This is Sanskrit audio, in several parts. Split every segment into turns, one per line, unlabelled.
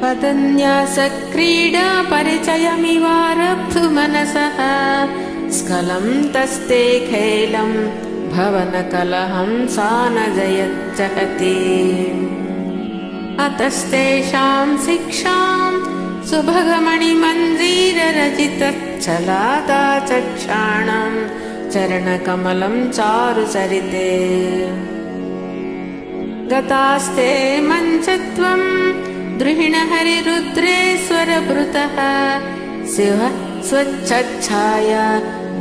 पदन्यासक्रीडा परिचयमिवारब्धु मनसः स्खलं तस्ते खैलं भवनकलहं सा न जयच्चहति अतस्तेषां शिक्षां सुभगमणिमञ्जीररचितच्छलादा चक्षाणं चरणकमलं चारुचरिते गतास्ते मञ्चत्वं द्रुहिणहरिरुद्रेश्वरभृतः शिव स्वच्छच्छाया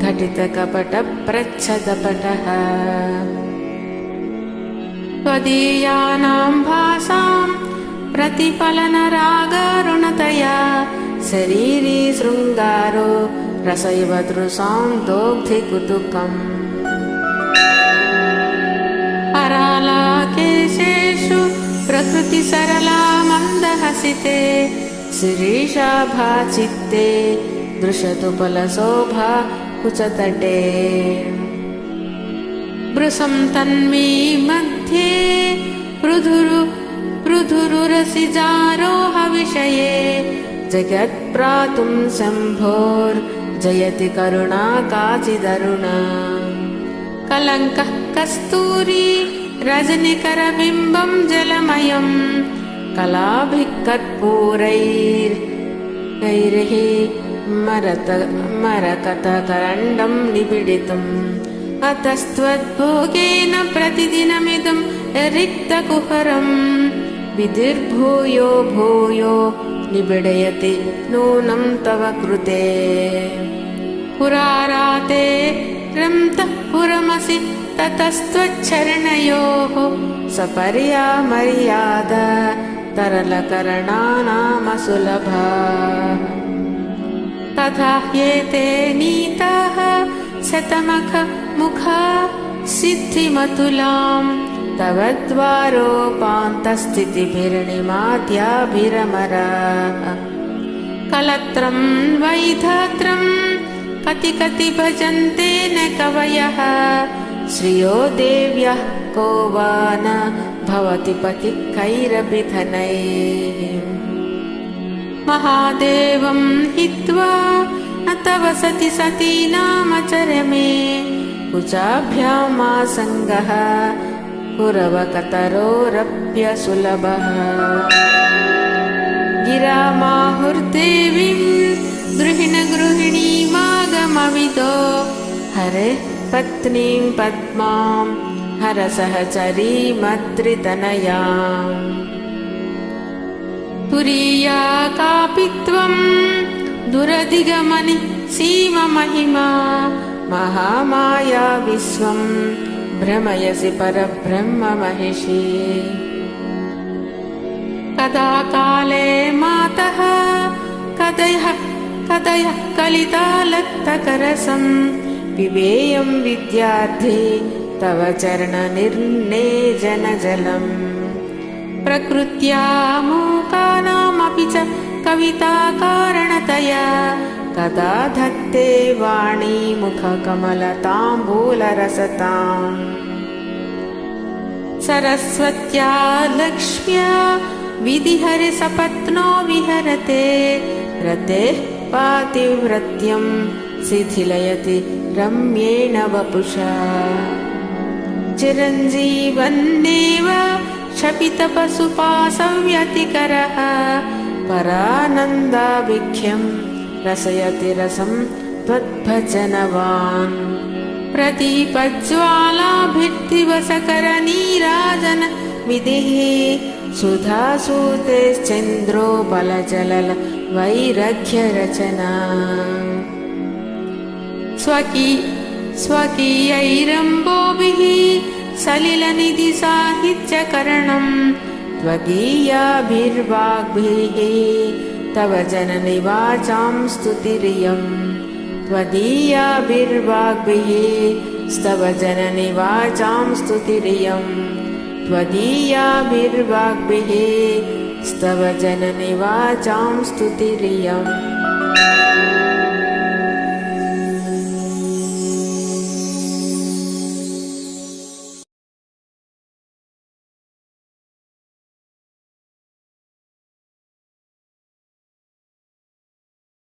घटितकपटप्रच्छदपटः त्वदीयानां भासां प्रतिफलनरागारुणतया शरीरी शृङ्गारो रसैव दृशां दोग्धिकुतुकम् अरालाकेशेषु प्रकृतिसरला मन्दहसिते शिरीषाभाचित्ते दृशतु फलशोभा कुचतटे वृषं तन्मे मध्ये पृथुरुरसिजारोह विषये जगत्प्रातुं शम्भोर्जयति करुणा काचिदरुणा कलङ्कः कस्तूरी रजनिकरबिम्बं जलमयं कलाभिः कर्पूरैः मरकतकरण्डं निबिडितम् अतस्त्वद्भोगेन प्रतिदिनमिदं रिक्तकुहरं विधिर्भूयो भूयो निबिडयति नूनं तव कृते पुराराते रम्तः पुरमसि ततस्त्वच्चरणयोः सपर्या मर्यादा तरलकरणानामसुलभा तथा ह्येते नीताः शतमखमुखा सिद्धिमतुलां तव द्वारोपान्तस्थितिभिर्निमाद्याभिरमराः कलत्रं वैधात्रं कति भजन्ते न कवयः श्रियो देव्यः को वा न भवति पतिकैरभिधनैः महादेवं हित्वा न तव सति नामचरमे कुचाभ्यामासङ्गः कुरवकतरोरप्यसुलभः गिरामाहुर्देवीं गृहिणीमागमविदो हरे पत्नीं पद्मां हरसहचरीमद्रितनयाम् तुरीया कापि त्वं दुरधिगमनि सीममहिमा महामाया विश्वं भ्रमयसि परब्रह्ममहिषी कदा काले मातः कदयः कलितालत्तकरसं पिबेयं विद्यार्थी तव चरणनिर्नेजनजलम् प्रकृत्या मूकानामपि च कविताकारणतया कदा धत्ते वाणी मुखकमलताम्बूलरसताम् सरस्वत्या लक्ष्म्या विधिहरिसपत्नो विहरते रतेः पातिव्रत्यं शिथिलयति रम्येण वपुषा चिरञ्जीवन्नेव क्षपितपशुपाशव्यतिकरः परानन्दाभिख्यं रसयति रसं त्वद्भजनवान् प्रदीपज्वालाभिर्दिवसकरनीराजन विधिः सुधासूतेश्चन्द्रो बलजलल वैरघ्यरचना स्वकीयैरम्बोभिः सलिलनिधिसाहित्यकरणं त्वदीयाभिर्वाग्भिः तव जननि वाचां स्तुतिरियम् त्वदीयाभिर्वाग्भिः स्तव जननि वाचां स्तुतिरियम् त्वदीयाभिर्वाग्भिः स्तव जननि वाचां स्तुतिरियम्।